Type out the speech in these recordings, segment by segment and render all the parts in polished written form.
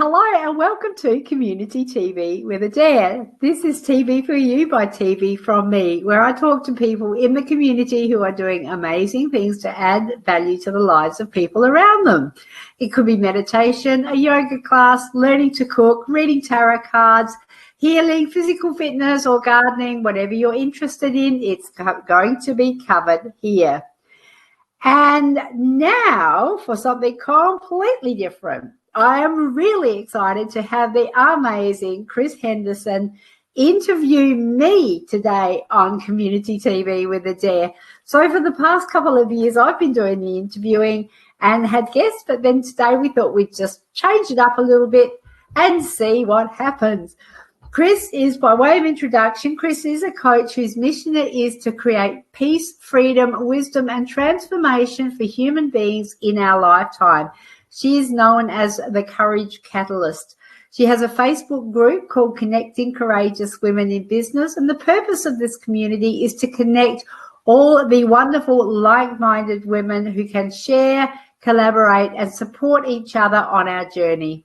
hello and welcome to Community TV with Adaire. This is TV for you by TV from me, where I talk to people in the community who are doing amazing things to add value to the lives of people around them. It could be meditation, a yoga class, learning to cook, reading tarot cards, healing, physical fitness or gardening, whatever you're interested in, it's going to be covered here. And now for something completely different. I am really excited to have the amazing Chris Henderson interview me today on Community TV with Adaire. So for the past couple of years, I've been doing the interviewing and had guests, but then today we thought we'd just change it up a little bit and see what happens. Chris is, by way of introduction, Chris is a coach whose mission it is to create peace, freedom, wisdom, and transformation for human beings in our lifetime. She is known as the Courage Catalyst. She has a Facebook group called Connecting Courageous Women in Business, and the purpose of this community is to connect all the wonderful like-minded women who can share, collaborate, and support each other on our journey.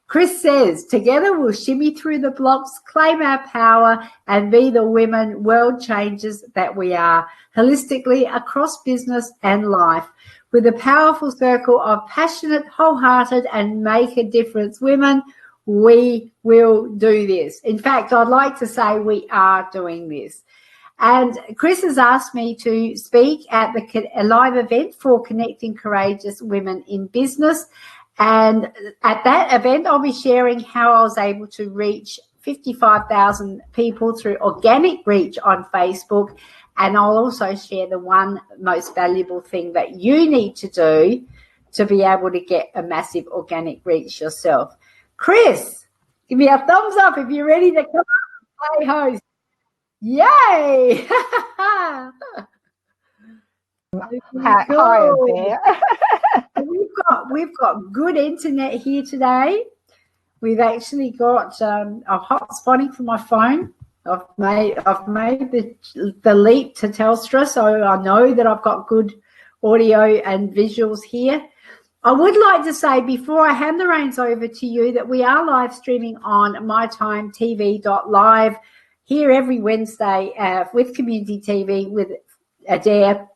Chris says, together we'll shimmy through the blocks, claim our power, and be the women world changers that we are, holistically across business and life. With a powerful circle of passionate, wholehearted, and make a difference women, we will do this. In fact, I'd like to say we are doing this. And Chris has asked me to speak at a live event for Connecting Courageous Women in Business. And at that event, I'll be sharing how I was able to reach 55,000 people through organic reach on Facebook. And I'll also share the one most valuable thing that you need to do to be able to get a massive organic reach yourself. Chris, give me a thumbs up if you're ready to come up and play host. Yay! Hi there. We've got good internet here today. We've actually got I'm hotspotting from my phone. I've made the leap to Telstra, so I know that I've got good audio and visuals here. I would like to say before I hand the reins over to you that we are live streaming on mytimetv.live here every Wednesday with Community TV with Adaire.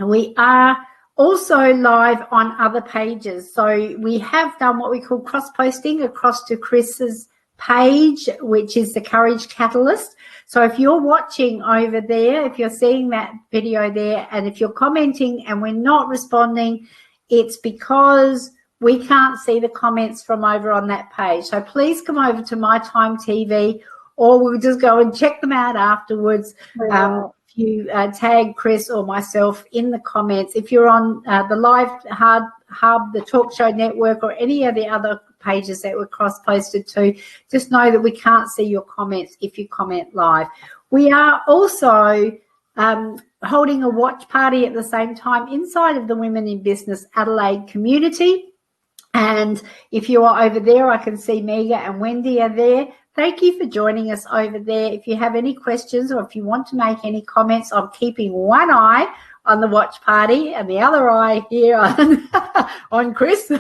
And we are also live on other pages. So we have done what we call cross-posting across to Chris's page, which is the Courage Catalyst. So if you're watching over there, if you're seeing that video there, and if you're commenting and we're not responding, it's because we can't see the comments from over on that page. So please come over to My Time TV, or we'll just go and check them out afterwards. If you tag Chris or myself in the comments, if you're on the Live Hub, the Talk Show Network, or any of the other pages that were cross-posted to, just know that we can't see your comments if you comment live. We are also holding a watch party at the same time inside of the Women in Business Adelaide community. And if you are over there, I can see Mega and Wendy are there. Thank you for joining us over there. If you have any questions or if you want to make any comments, I'm keeping one eye on the watch party and the other eye here on Chris.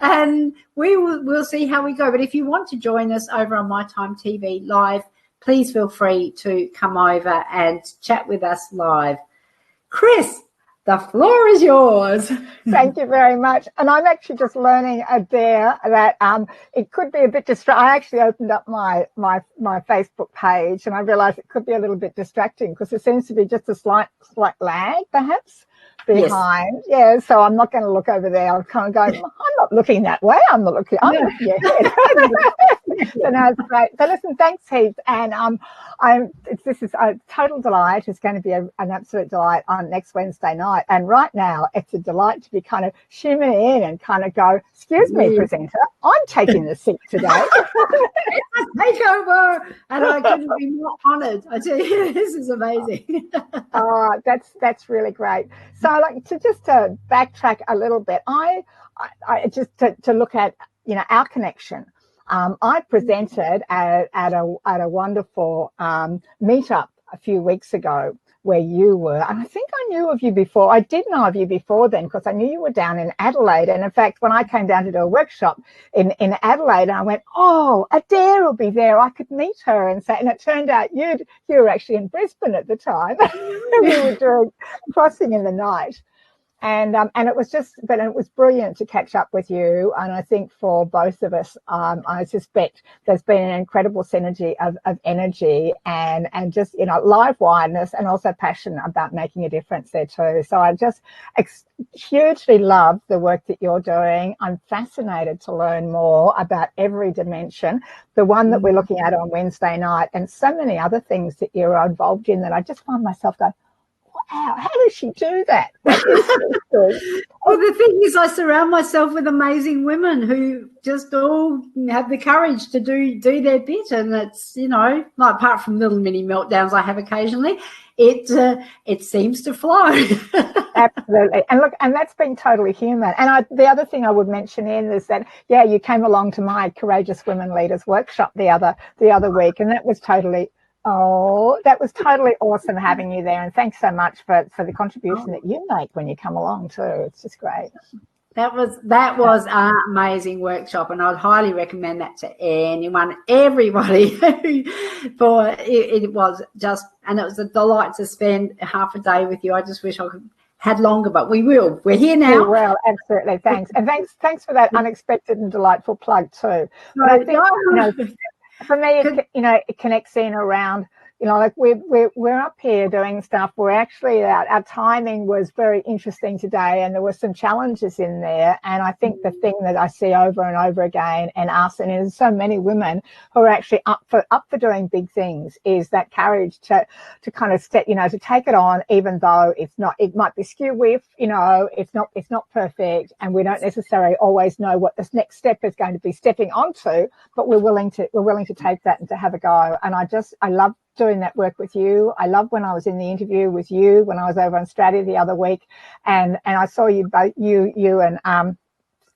And we'll see how we go. But if you want to join us over on My Time TV Live, please feel free to come over and chat with us live. Chris, the floor is yours. Thank you very much. And I'm actually just learning there that it could be a bit distracting. I actually opened up my Facebook page and I realized it could be a little bit distracting because there seems to be just a slight lag perhaps behind. Yes. Yeah, so I'm not going to look over there. I'm kind of going, I'm not looking that way. I'm looking ahead. So no, it's great. So listen, thanks heaps. And this is a total delight. It's going to be an absolute delight on next Wednesday night. And right now, it's a delight to be kind of shimmy in and kind of go, excuse me, presenter, I'm taking the seat today. Take over. And I couldn't be more honoured. I tell you, this is amazing. That's really great. So I like to just backtrack a little bit. I just to look at, our connection. I presented at a wonderful meetup a few weeks ago where you were. And I think I knew of you before. I did know of you before then, because I knew you were down in Adelaide. And in fact, when I came down to do a workshop in Adelaide, I went, oh, Adaire will be there. I could meet her. And it turned out you were actually in Brisbane at the time. We were doing Crossing in the Night. And it was brilliant to catch up with you. And I think for both of us, I suspect there's been an incredible synergy of energy and just, you know, live wireness and also passion about making a difference there too. So I just hugely love the work that you're doing. I'm fascinated to learn more about every dimension, the one that we're looking at on Wednesday night, and so many other things that you're involved in that I just find myself going, wow, how does she do that? That is so good. Well, the thing is, I surround myself with amazing women who just all have the courage to do their bit, and it's, you know, like, apart from little mini meltdowns I have occasionally, it seems to flow. Absolutely. And look, and that's been totally human. And the other thing I would mention is that, yeah, you came along to my Courageous Women Leaders workshop the other week, and that was totally awesome having you there. And thanks so much for the contribution that you make when you come along too. It's just great. That was an amazing workshop, and I'd highly recommend that to anyone, everybody. It was just, and it was a delight to spend half a day with you. I just wish I could had longer, but we will. We're here now. We will, absolutely. Thanks, and thanks for that unexpected and delightful plug too. But I think, you know, for me, it connects in around, you know, like we're up here doing stuff. We're actually, our timing was very interesting today, and there were some challenges in there. And I think the thing that I see over and over again, and there's so many women who are actually up for doing big things, is that courage to kind of step, you know, to take it on, even though it might be skew with, you know, it's not perfect, and we don't necessarily always know what this next step is going to be stepping onto, but we're willing to take that and to have a go. And I love doing that work with you. I love when I was in the interview with you when I was over on Australia the other week, and I saw you both, you and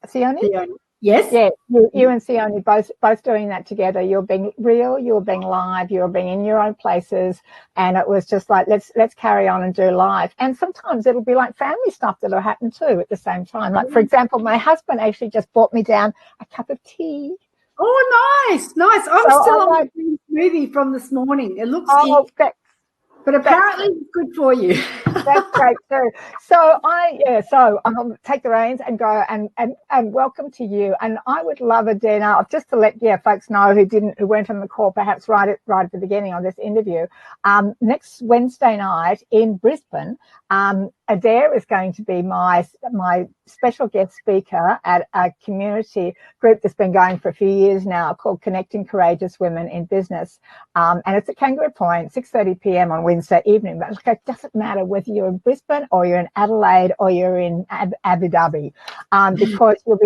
Sione. Yes. Yeah, you and Sione both doing that together. You're being real, you're being live, you're being in your own places, and it was just like, let's carry on and do live. And sometimes it'll be like family stuff that'll happen too at the same time. Like, for example, my husband actually just brought me down a cup of tea. Oh, nice. I'm still on my green smoothie from this morning. It looks but apparently it's good for you. That's great too. So I'll take the reins and go and welcome to you. And I would love, Adaire, now, just to let folks know who weren't on the call, perhaps right at the beginning of this interview. Next Wednesday night in Brisbane, Adaire is going to be my special guest speaker at a community group that's been going for a few years now called Connecting Courageous Women in Business. And it's at Kangaroo Point, 6:30 p.m. on Wednesday evening. But it doesn't matter whether you're in Brisbane or you're in Adelaide or you're in Abu Dhabi, because you'll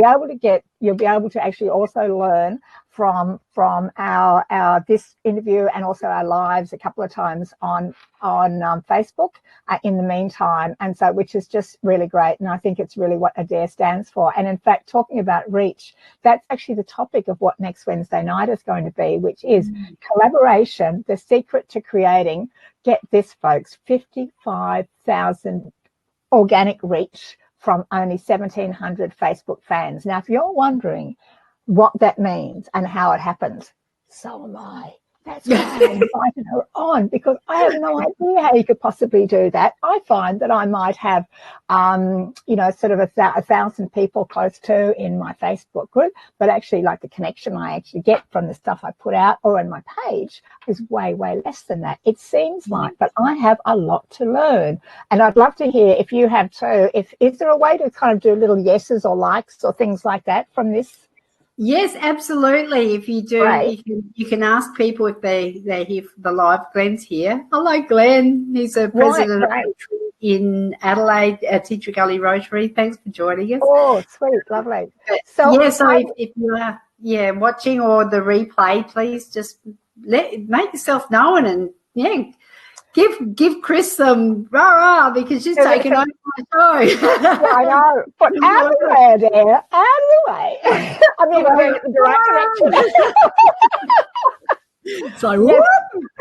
be able to actually also learn from our this interview and also our lives a couple of times on Facebook in the meantime, and so, which is just really great. And I think it's really what Adaire stands for. And in fact, talking about reach, that's actually the topic of what next Wednesday night is going to be, which is collaboration, the secret to creating, get this folks, 55,000 organic reach from only 1,700 Facebook fans. Now, if you're wondering what that means and how it happens, so am I. That's why I invited her on, because I have no idea how you could possibly do that. I find that I might have, sort of 1,000 people close to in my Facebook group, but actually, like, the connection I actually get from the stuff I put out or on my page is way, way less than that. It seems like, but I have a lot to learn, and I'd love to hear if you have too. Is there a way to kind of do little yeses or likes or things like that from this? Yes, absolutely. If you do, you can ask people if they're here for the live. Glenn's here. Hello, Glenn. He's a president of Rotary in Adelaide, Teacher Gully Rotary. Thanks for joining us. Oh, sweet, lovely. So if you are watching or the replay, please just make yourself known, and give Chris some rah-rah, because she's taken over my show. I know. But out of the way, Adaire. Out of the way. I mean, I'm going in the right direction. So, yes.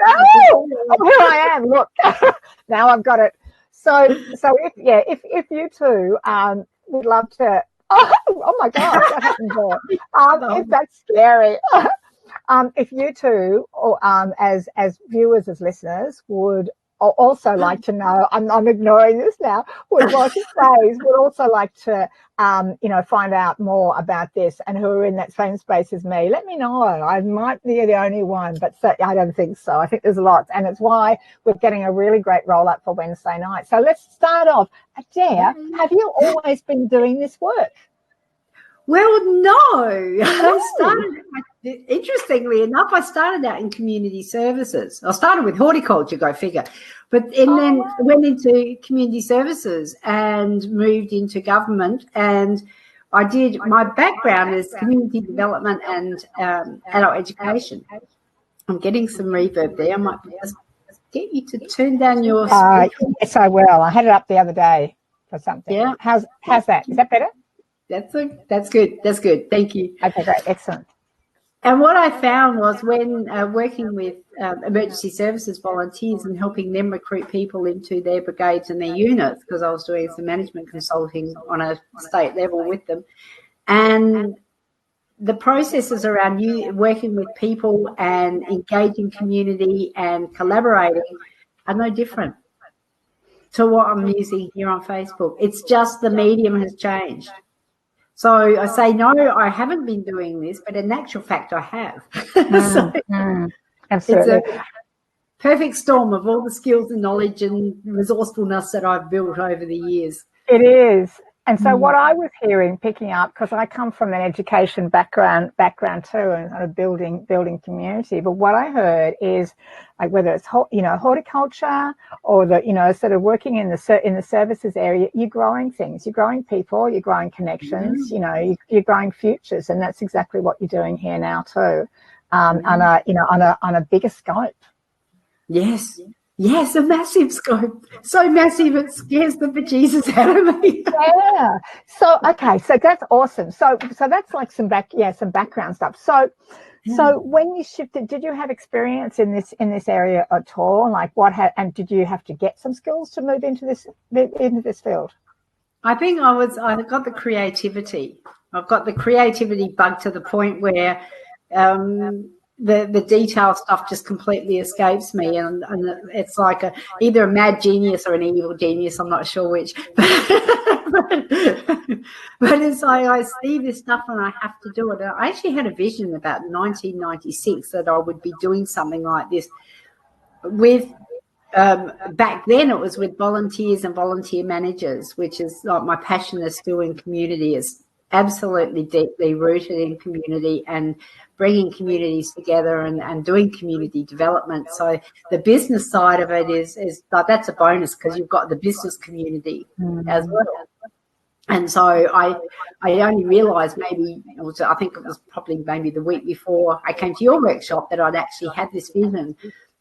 Oh, here I am. Look. Now I've got it. So if you two would love to, oh my gosh, what happened there? If that's scary. If you two, or as viewers, as listeners, would also like to know, I'm ignoring this now, would also like to find out more about this, and who are in that same space as me, let me know. I might be the only one, but I don't think so. I think there's lots, and it's why we're getting a really great roll up for Wednesday night. So let's start off. Adaire, have you always been doing this work? Well, no. I started, interestingly enough, I started out in community services. I started with horticulture, go figure, then went into community services and moved into government. And I did, my background is community development and adult education. I'm getting some reverb there. I might just get you to turn down your speaker. Yes, I will. I had it up the other day for something. Yeah. How's that? Is that better? That's good. That's good. Thank you. Okay, great. Excellent. And what I found was when working with emergency services volunteers and helping them recruit people into their brigades and their units, because I was doing some management consulting on a state level with them, and the processes around you working with people and engaging community and collaborating are no different to what I'm using here on Facebook. It's just the medium has changed. So I say, no, I haven't been doing this, but in actual fact, I have. Absolutely. It's a perfect storm of all the skills and knowledge and resourcefulness that I've built over the years. It is. And so what I was hearing, picking up, because I come from an education background too, and kind of building community. But what I heard is, like, whether it's horticulture or the sort of working in the services area, you're growing things, you're growing people, you're growing connections, you're growing futures, and that's exactly what you're doing here now too, on a bigger scope. Yes, a massive scope. So massive it scares the bejesus out of me. Yeah. So okay, so that's awesome. So that's like some background stuff. So when you shifted, did you have experience in this area at all? Like and did you have to get some skills to move into this field? I think I've got the creativity. I've got the creativity bug to the point where the detail stuff just completely escapes me, and it's like either a mad genius or an evil genius. I'm not sure which, but it's like I see this stuff and I have to do it. I actually had a vision about 1996 that I would be doing something like this with. Back then it was with volunteers and volunteer managers, which is like my passion is still in community. Is absolutely deeply rooted in community and bringing communities together and doing community development. So the business side of it is like, that's a bonus because you've got the business community as well. And so I only realised I think it was probably maybe the week before I came to your workshop that I'd actually had this vision,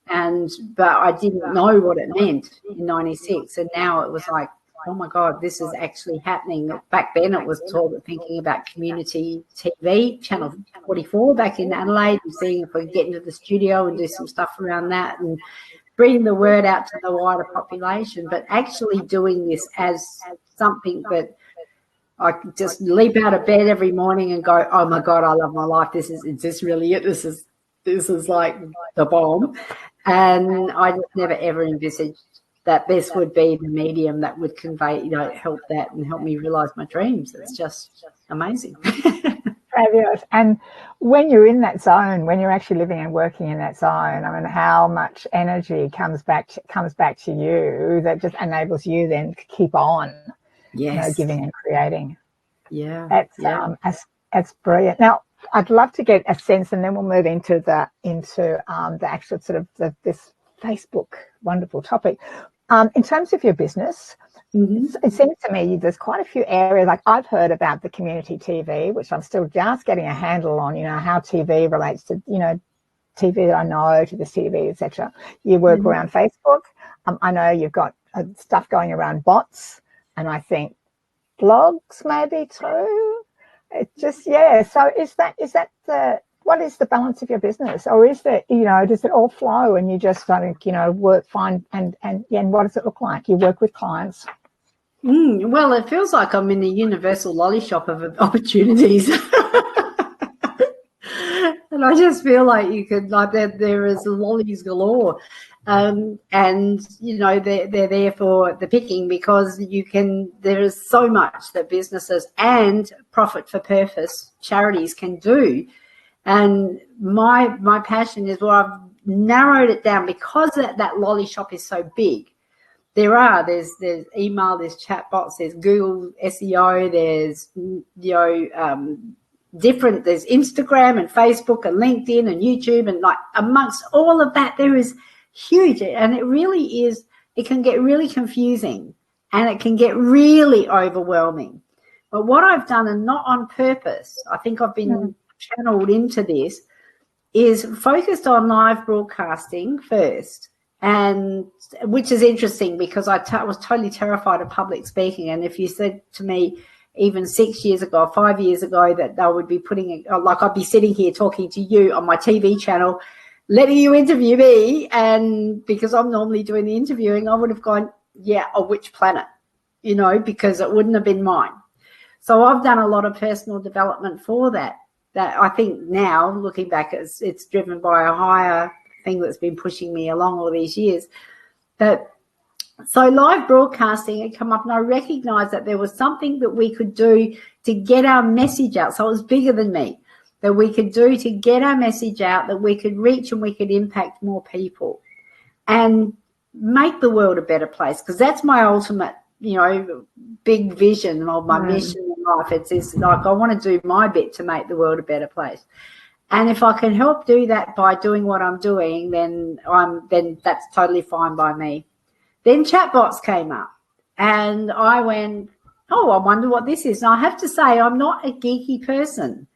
but I didn't know what it meant in 96. And now it was like, oh my God, this is actually happening. Back then it was thinking about community TV, Channel 44 back in Adelaide, and seeing if we could get into the studio and do some stuff around that and bring the word out to the wider population. But actually doing this as something that I could just leap out of bed every morning and go, oh my God, I love my life. Is this really it? This is like the bomb. And I just never ever envisaged that this would be the medium that would convey, help that and help me realise my dreams. It's just amazing. Fabulous. And when you're in that zone, when you're actually living and working in that zone, I mean, how much energy comes back to you that just enables you then to keep on, giving and creating. Yeah, that's brilliant. Now, I'd love to get a sense, and then we'll move into the actual sort of this Facebook wonderful topic. In terms of your business, it seems to me there's quite a few areas. Like I've heard about the community TV, which I'm still just getting a handle on, how TV relates to, TV that I know, to the TV, etc. You work around Facebook. I know you've got stuff going around bots, and I think blogs maybe too. It just, So is that what is the balance of your business, or is there, does it all flow and you just work fine, and what does it look like? You work with clients. Well, it feels like I'm in the universal lolly shop of opportunities. And I just feel like you could, like, there is lollies galore. And, they're there for the picking, because there is so much that businesses and profit for purpose charities can do. And my passion is, well, I've narrowed it down because that lolly shop is so big. There's email, there's chatbots, there's Google SEO, there's there's Instagram and Facebook and LinkedIn and YouTube, and like amongst all of that there is huge, and it really is, it can get really confusing and it can get really overwhelming. But what I've done, and not on purpose, I think I've been channeled into this, is focused on live broadcasting first. And which is interesting, because I was totally terrified of public speaking. And if you said to me even 6 years ago, 5 years ago, that they would be putting, like I'd be sitting here talking to you on my TV channel, letting you interview me, and because I'm normally doing the interviewing, I would have gone, yeah, on which planet, because it wouldn't have been mine. So I've done a lot of personal development for that I think now, looking back, it's driven by a higher thing that's been pushing me along all these years. But so live broadcasting had come up, and I recognized that there was something that we could do to get our message out. So it was bigger than me, that we could do to get our message out, that we could reach and we could impact more people and make the world a better place. Because that's my ultimate, big vision of my mission in life. It's like, I want to do my bit to make the world a better place. And if I can help do that by doing what I'm doing, then that's totally fine by me. Then chatbots came up, and I went, oh, I wonder what this is. And I have to say, I'm not a geeky person.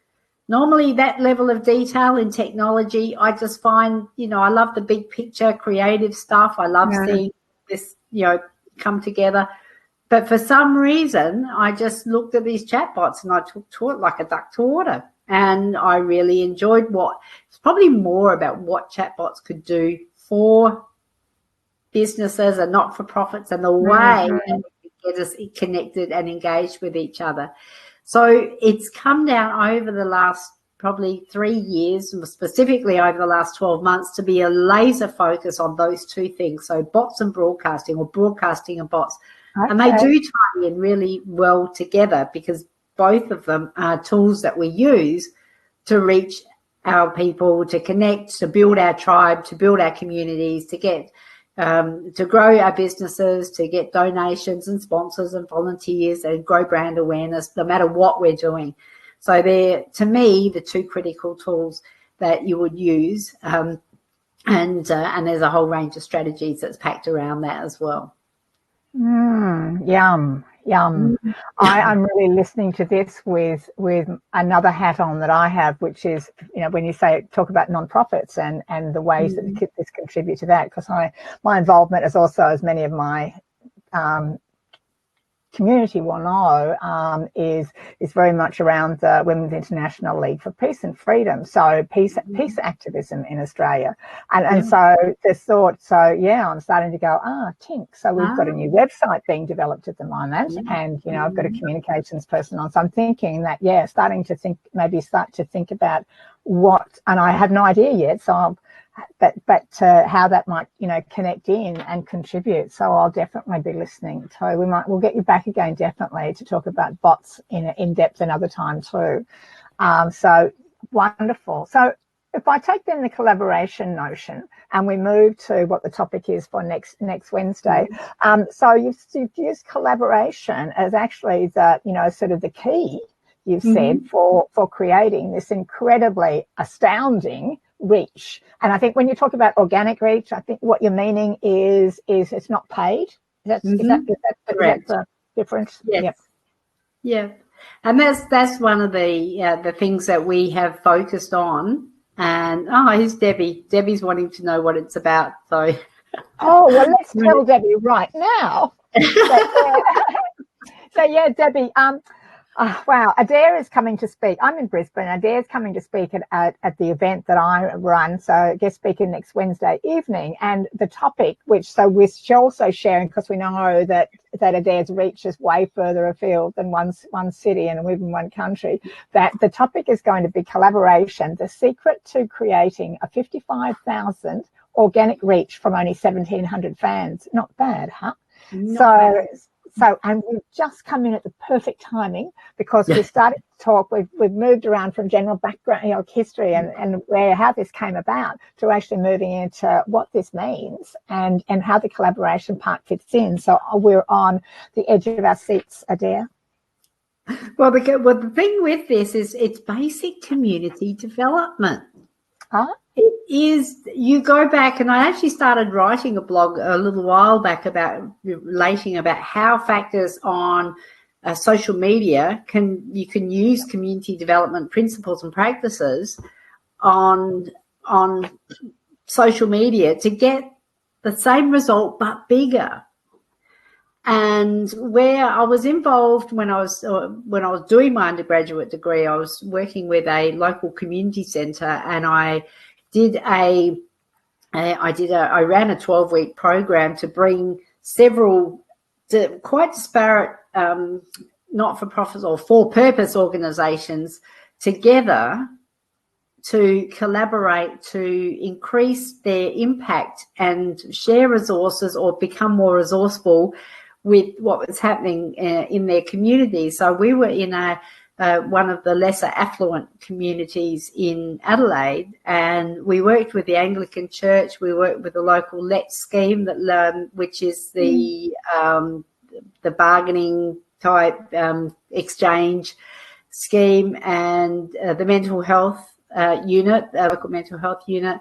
Normally that level of detail in technology, I just find, I love the big picture, creative stuff. I love seeing this, come together. But for some reason, I just looked at these chatbots and I took to it like a duck to water. And I really enjoyed it's probably more about what chatbots could do for businesses and not-for-profits, and the way that we could get us connected and engaged with each other. So it's come down over the last probably 3 years, specifically over the last 12 months, to be a laser focus on those two things. So bots and broadcasting, or broadcasting and bots. Okay. And they do tie in really well together, because both of them are tools that we use to reach our people, to connect, to build our tribe, to build our communities, to get to grow our businesses, to get donations and sponsors and volunteers, and grow brand awareness, no matter what we're doing. So they're, to me, the two critical tools that you would use, and there's a whole range of strategies that's packed around that as well. Yum. I'm really listening to this with another hat on that I have, which is, when you talk about nonprofits and the ways that this contribute to that, because my involvement is also, as many of my community will know, is very much around the Women's International League for Peace and Freedom, so peace activism in Australia, and so the thought, I'm starting to go, tink, so we've got a new website being developed at the moment, and I've got a communications person on, so I'm thinking that start to think about what, and I have no idea yet, so but how that might connect in and contribute. So I'll definitely be listening. So we'll get you back again, definitely, to talk about bots in depth another time too. So wonderful. So if I take then the collaboration notion and we move to what the topic is for next Wednesday, so you've used collaboration as actually the sort of the key, you've said, for creating this incredibly astounding reach. And I think when you talk about organic reach, I think what you're meaning is it's not paid. Is that the difference? Yes. Yep. Yeah. And that's one of the things that we have focused on. And here's Debbie. Debbie's wanting to know what it's about. So let's tell Debbie right now. So Debbie, Oh, wow. Adaire is coming to speak. I'm in Brisbane. Adaire is coming to speak at the event that I run. So guest speaker next Wednesday evening. And the topic, which we're also sharing, because we know that Adaire's reach is way further afield than one city and even one country, that the topic is going to be collaboration, the secret to creating a 55,000 organic reach from only 1,700 fans. Not bad, huh? And we've just come in at the perfect timing, because we started to talk. We've moved around from general background, history and how this came about, to actually moving into what this means and how the collaboration part fits in. So we're on the edge of our seats, Adaire. Well, the thing with this is it's basic community development. It is, you go back, and I actually started writing a blog a little while back about relating about how factors on social media you can use community development principles and practices on social media to get the same result but bigger. And where I was involved when I was doing my undergraduate degree, I was working with a local community centre, and I ran a 12-week program to bring several quite disparate not-for-profit or for-purpose organisations together to collaborate to increase their impact and share resources or become more resourceful with what was happening in their community. So we were in one of the lesser affluent communities in Adelaide, and we worked with the Anglican Church. We worked with the local Let scheme, which is the bargaining type exchange scheme, and the mental health unit, local mental health unit,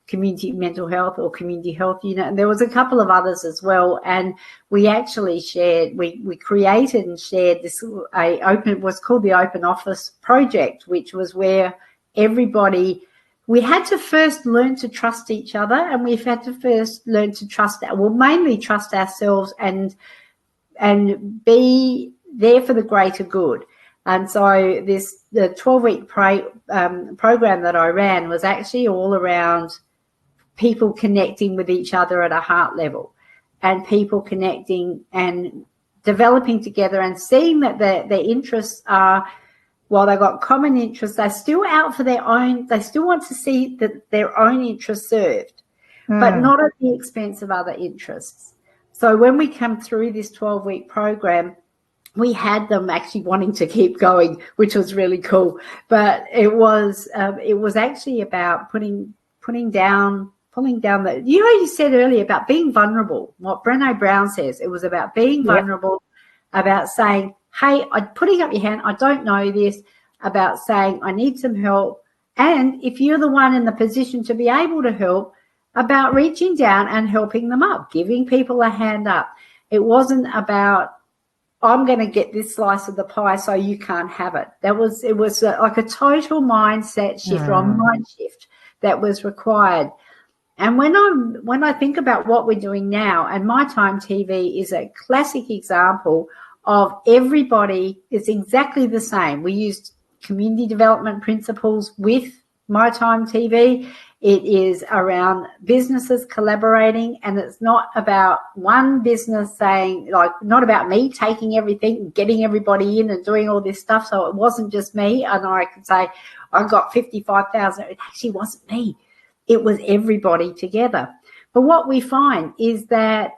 community mental health or community health unit, and there was a couple of others as well. And we actually shared, we created and shared this was called the Open Office Project, which was where we had to first learn to trust each other, and we've had to first learn to mainly trust ourselves and be there for the greater good. And so the 12-week program that I ran was actually all around people connecting with each other at a heart level, and people connecting and developing together, and seeing that their interests are, while they've got common interests, they're still out for their own. They still want to see that their own interests served, but not at the expense of other interests. So when we come through this 12-week program, we had them actually wanting to keep going, which was really cool. But it was actually about pulling down the, you said earlier about being vulnerable, what Brené Brown says. It was about being vulnerable, about saying, hey, putting up your hand, I don't know this, about saying I need some help. And if you're the one in the position to be able to help, about reaching down and helping them up, giving people a hand up. It wasn't about, I'm going to get this slice of the pie so you can't have it. It was like a total mindset shift or mind shift that was required. And when I think about what we're doing now, and My Time TV is a classic example of everybody is exactly the same. We used community development principles with My Time TV. It is around businesses collaborating, and it's not about one business saying, like, not about me taking everything and getting everybody in and doing all this stuff. So it wasn't just me, and I could say I got 55,000. It actually wasn't me. It was everybody together. But what we find is that,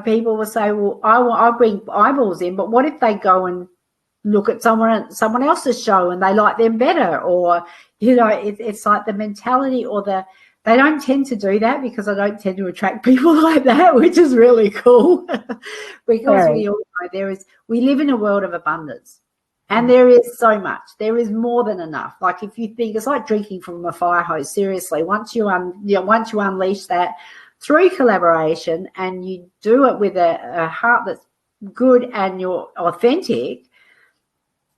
people will say, well, I'll bring eyeballs in, but what if they go and look at someone else's show and they like them better? Or, it's like the mentality they don't tend to do that, because I don't tend to attract people like that, which is really cool. Because we all know we live in a world of abundance. And there is so much. There is more than enough. Like, if you think, it's like drinking from a fire hose. Seriously, once you unleash that through collaboration, and you do it with a heart that's good and you're authentic,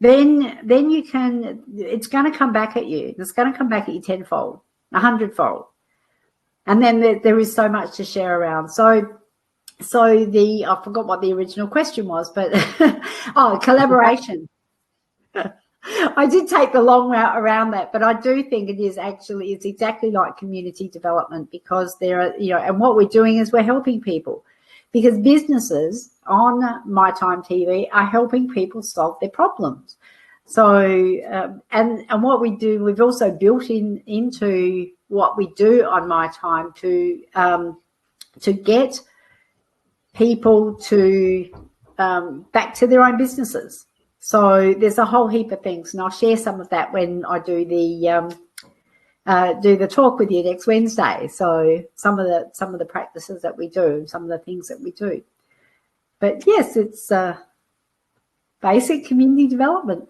then you can. It's going to come back at you. It's going to come back at you tenfold, 100-fold. And then there is so much to share around. So I forgot what the original question was, but collaboration. I did take the long route around that, but I do think it is actually, it's exactly like community development, because there are, and what we're doing is we're helping people, because businesses on My Time TV are helping people solve their problems. So, and what we do, we've also built into what we do on My Time to get people to back to their own businesses. So there's a whole heap of things, and I'll share some of that when I do the talk with you next Wednesday. So some of the practices that we do, some of the things that we do. But yes, it's basic community development.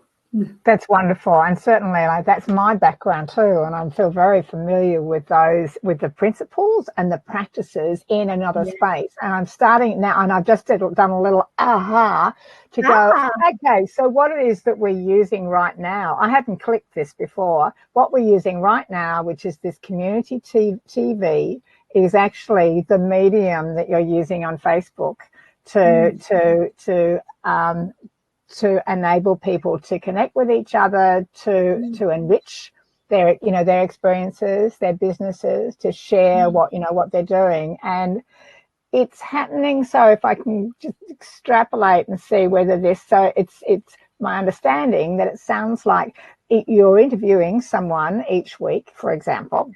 That's wonderful, and certainly that's my background too, and I feel very familiar with the principles and the practices in another space. And I'm starting now, and I've just done a little aha to go, okay, so what it is that we're using right now. I hadn't clicked this before. What we're using right now, which is this community TV, is actually the medium that you're using on Facebook to enable people to connect with each other, to enrich their experiences, their businesses, to share what they're doing. And it's happening. So if I can just extrapolate and see whether it's my understanding that it sounds like you're interviewing someone each week, for example,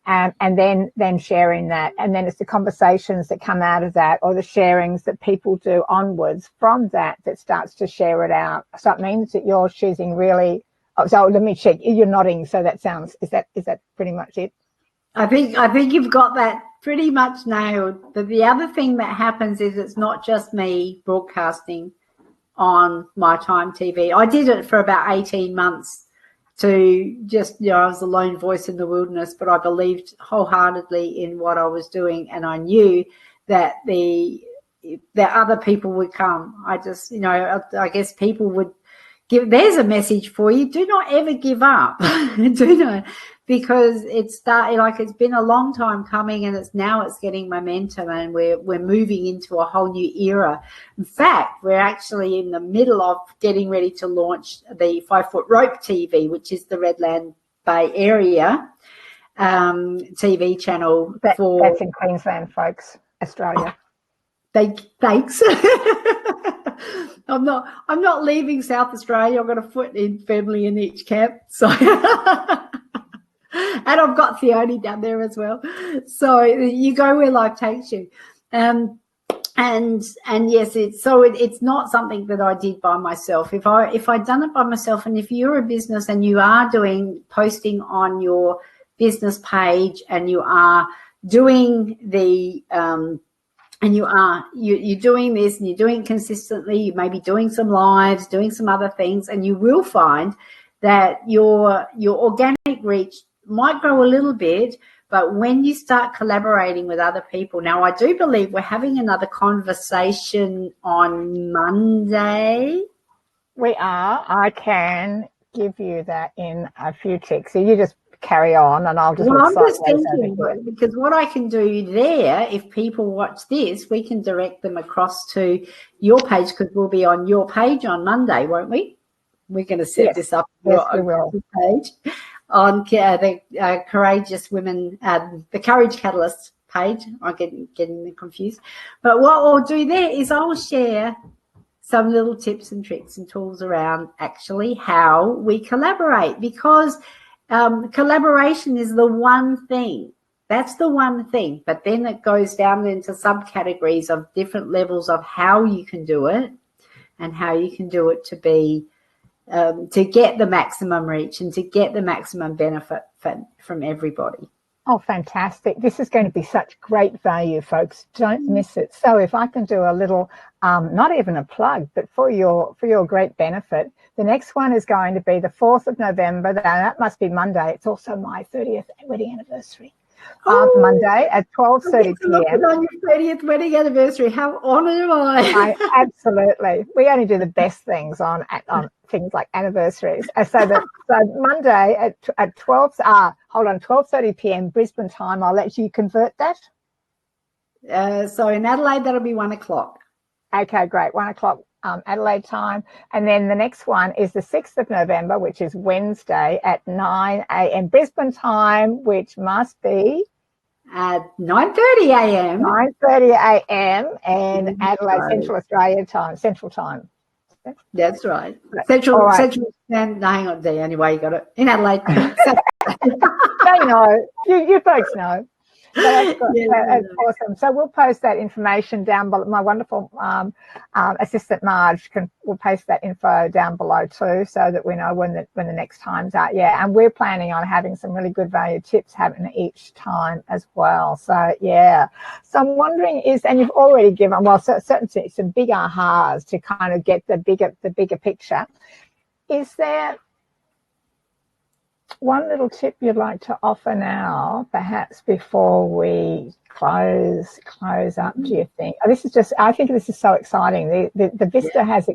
and then sharing that, and then it's the conversations that come out of that, or the sharings that people do onwards from that starts to share it out. So it means that you're choosing really. Oh, so let me check. You're nodding. So that sounds. Is that pretty much it? I think you've got that pretty much nailed. But the other thing that happens is it's not just me broadcasting on My Time TV. I did it for about 18 months. To just, I was a lone voice in the wilderness, but I believed wholeheartedly in what I was doing, and I knew that the other people would come. I just, I guess people would give. There's a message for you: do not ever give up. Do not, because it's been a long time coming, and it's getting momentum, and we're moving into a whole new era. In fact, we're actually in the middle of getting ready to launch the 5 Foot Rope TV, which is the Redland Bay Area TV channel. That's in Queensland, folks, Australia. Thanks. I'm not leaving South Australia. I've got a foot in family in each camp, so. And I've got Theone down there as well. So you go where life takes you. And yes, it's not something that I did by myself. If I'd done it by myself, and if you're a business and you are posting on your business page, and you are doing you're doing this, and you're doing it consistently, you may be doing some lives, doing some other things, and you will find that your organic reach might grow a little bit. But when you start collaborating with other people, now I do believe we're having another conversation on Monday. We are. I can give you that in a few ticks. So you just carry on, and I'll just. Well, I'm just thinking, because what I can do there, if people watch this, we can direct them across to your page, because we'll be on your page on Monday, won't we? We're going to set this up on your page. On the Courageous Women, the Courage Catalyst page. I'm getting confused. But what I'll do there is I'll share some little tips and tricks and tools around actually how we collaborate, because collaboration is the one thing. That's the one thing. But then it goes down into subcategories of different levels of how you can do it, and how you can do it to be to get the maximum reach and to get the maximum benefit from everybody. Oh, fantastic. This is going to be such great value, folks. Don't miss it. So if I can do a little, not even a plug, but for your great benefit, the next one is going to be the 4th of November. That must be Monday. It's also my 30th wedding anniversary. Monday at 12:30 p.m. On your 30th wedding anniversary. How honoured am I? Absolutely. We only do the best things on things like anniversaries. So Monday at 12:30 p.m. Brisbane time. I'll let you convert that. So in Adelaide, that'll be 1 o'clock. Okay, great. 1 o'clock Adelaide time. And then the next one is the 6th of November, which is Wednesday at 9 a.m. Brisbane time, which must be at 9:30 a.m. 9:30 a.m. and Adelaide Central Time. That's right. Central. Right. Central. And no, hang on, D. Anyway, you got it in Adelaide. They know. You folks know. So that's awesome. So we'll post that information down below. My wonderful assistant Marge will post that info down below too, so that we know when the next times are. Yeah, and we're planning on having some really good value tips happening each time as well. So yeah. So I'm wondering and you've already given certainly some big ahas to kind of get the bigger picture. Is there one little tip you'd like to offer now, perhaps before we close up? Do you think? I think this is so exciting. The vista has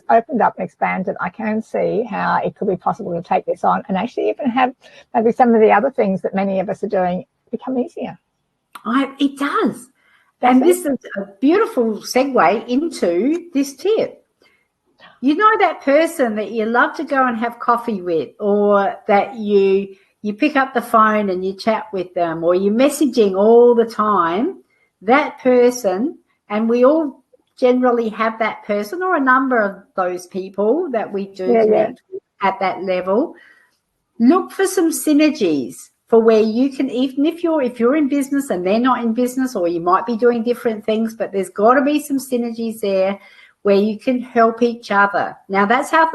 opened up and expanded. I can see how it could be possible to take this on and actually even have maybe some of the other things that many of us are doing become easier. It does. And this is a beautiful segue into this tip. You know that person that you love to go and have coffee with, or that you pick up the phone and you chat with them, or you're messaging all the time, that person, and we all generally have that person or a number of those people that we do connect with at that level. Look for some synergies for where you can, even if you're in business and they're not in business, or you might be doing different things, but there's got to be some synergies there where you can help each other. Now that's how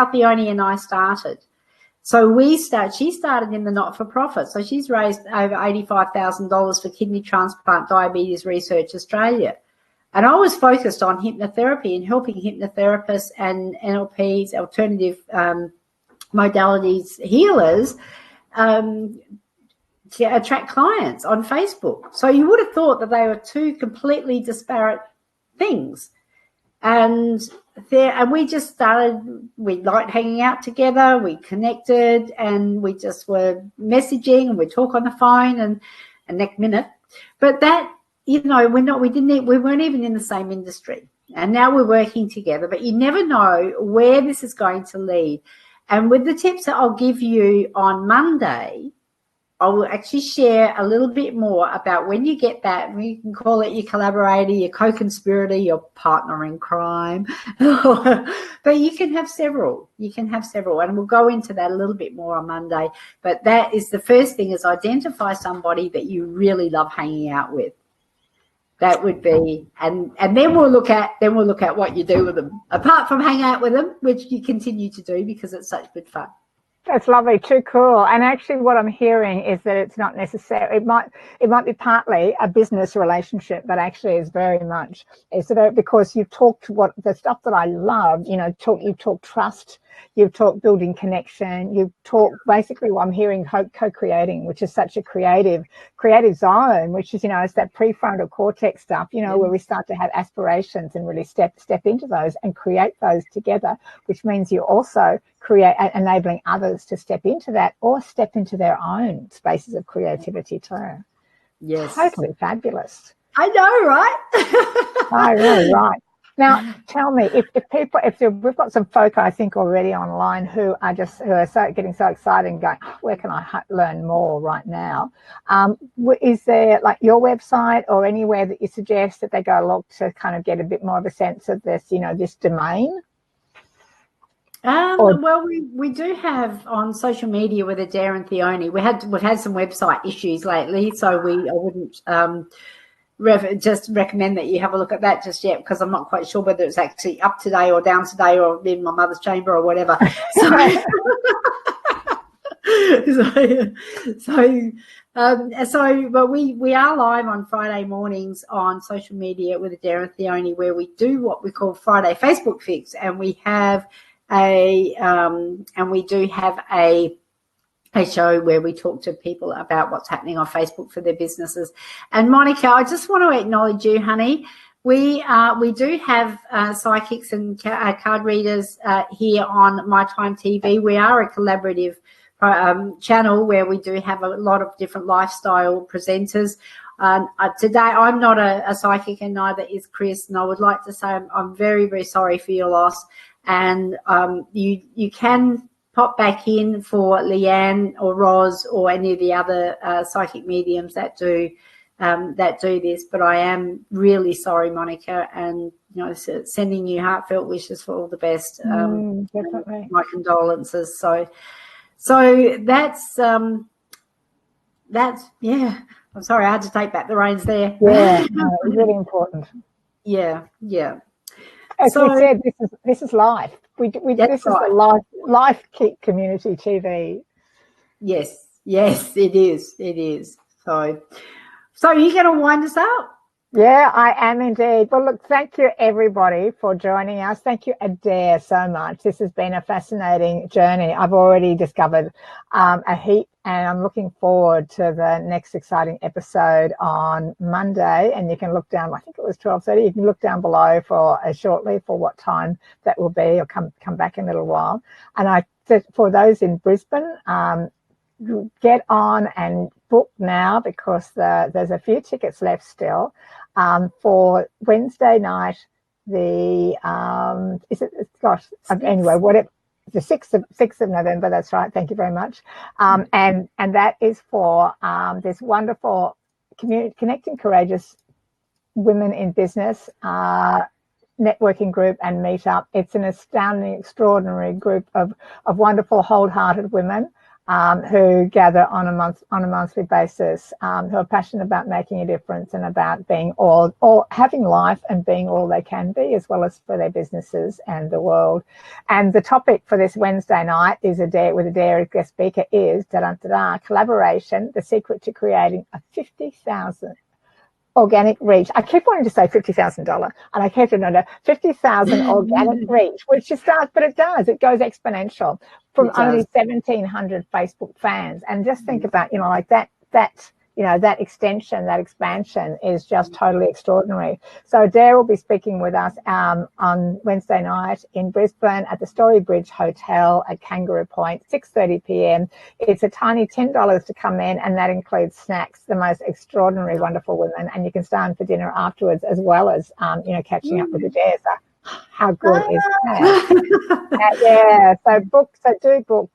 Theone and I started. So she started in the not-for-profit. So she's raised over $85,000 for Kidney Transplant Diabetes Research Australia. And I was focused on hypnotherapy and helping hypnotherapists and NLPs, alternative modalities healers, to attract clients on Facebook. So you would have thought that they were two completely disparate things. And we just started, we liked hanging out together, we connected, and we just were messaging, and we'd talk on the phone and next minute. But that, we weren't even in the same industry. And now we're working together, but you never know where this is going to lead. And with the tips that I'll give you on Monday, I will actually share a little bit more about when you get that. You can call it your collaborator, your co-conspirator, your partner in crime. But you can have several. And we'll go into that a little bit more on Monday. But that is the first thing, is identify somebody that you really love hanging out with. That would be, and then we'll look at what you do with them, apart from hang out with them, which you continue to do because it's such good fun. That's lovely, too cool. And actually what I'm hearing is that it's not necessary. It might be partly a business relationship, but actually is very much, because you've talked the stuff that I love, you've talked trust, you've talked building connection, you've talked basically what I'm hearing co-creating, which is such a creative zone, which is, it's that prefrontal cortex stuff, where we start to have aspirations and really step into those and create those together, which means you also enabling others to step into that or step into their own spaces of creativity too. Yes. Totally fabulous. I know, right? I know, right. Now, tell me, if we've got some folk, I think, already online who are getting so excited and going, where can I learn more right now? Is there like your website or anywhere that you suggest that they go along to kind of get a bit more of a sense of this, this domain? Well, we do have on social media with Adaire and Theone. We've had some website issues lately, so I wouldn't just recommend that you have a look at that just yet, because I'm not quite sure whether it's actually up today or down today or in my mother's chamber or whatever. But we are live on Friday mornings on social media with Adaire and Theone, where we do what we call Friday Facebook Fix, and we have a show where we talk to people about what's happening on Facebook for their businesses. And Monica, I just want to acknowledge you, honey. We do have psychics and card readers here on My Time TV. We are a collaborative channel where we do have a lot of different lifestyle presenters. Today, I'm not a psychic, and neither is Chris. And I would like to say I'm very, very sorry for your loss. And you can pop back in for Leanne or Roz or any of the other psychic mediums that do this. But I am really sorry, Monica, and sending you heartfelt wishes for all the best. Definitely, my condolences. So that's yeah. I'm sorry, I had to take back the reins there. Yeah, no, it's really important. Yeah. As we said, this is life. This is a life community TV. Yes, it is. So are you going to wind us up? Yeah, I am indeed. Well, look, thank you everybody for joining us. Thank you, Adaire, so much. This has been a fascinating journey. I've already discovered a heap, and I'm looking forward to the next exciting episode on Monday. And you can look down, I think it was 12:30. You can look down below shortly for what time that will be, or come back in a little while. And for those in Brisbane, get on and book now, because there's a few tickets left still. For Wednesday night, the 6th of November, that's right, thank you very much. And that is for this wonderful Connecting Courageous Women in Business networking group and meetup. It's an astounding, extraordinary group of wonderful, wholehearted women who gather on a monthly basis, who are passionate about making a difference and about being all having life and being all they can be, as well as for their businesses and the world. And the topic for this Wednesday night is Adaire guest speaker is collaboration, the secret to creating a 50,000 organic reach. I keep wanting to say $50,000, and I kept it 50,000 organic reach, which just starts, but it does. It goes exponential from only 1,700 Facebook fans. And just think about, like that extension, that expansion is just totally extraordinary. So Adaire will be speaking with us on Wednesday night in Brisbane at the Storybridge Hotel at Kangaroo Point, 6:30 p.m. It's a tiny $10 to come in, and that includes snacks, the most extraordinary, wonderful women, and you can stay on for dinner afterwards, as well as catching up with Adaire. So how good is that? So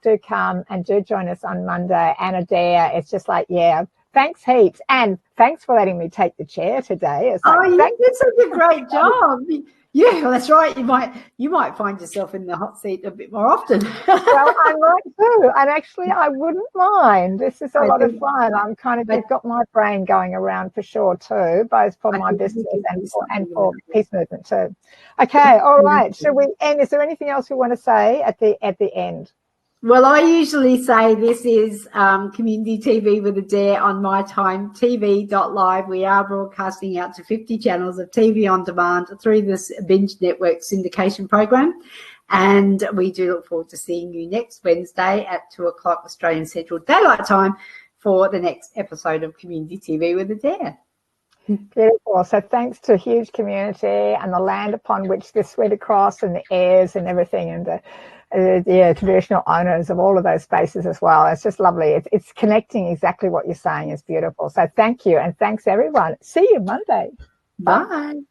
do come and do join us on Monday. And Adaire, it's just like, thanks heaps, and thanks for letting me take the chair today. You did such a great job. Yeah, well, that's right. You might find yourself in the hot seat a bit more often. Well, I might too, and actually, I wouldn't mind. This is a lot of fun. I'm you've got my brain going around for sure too, both for my business and for peace movement too. Okay, all right. Shall we end? Is there anything else we want to say at the end? Well, I usually say this is Community TV with Adaire on mytimetv.live. We are broadcasting out to 50 channels of TV on demand through this Binge Network syndication program. And we do look forward to seeing you next Wednesday at 2:00 Australian Central Daylight Time for the next episode of Community TV with Adaire. Beautiful. So thanks to a huge community and the land upon which this went across, and the heirs and everything, and the traditional owners of all of those spaces as well. It's just lovely. It's connecting exactly what you're saying is beautiful. So thank you, and thanks everyone. See you Monday. Bye.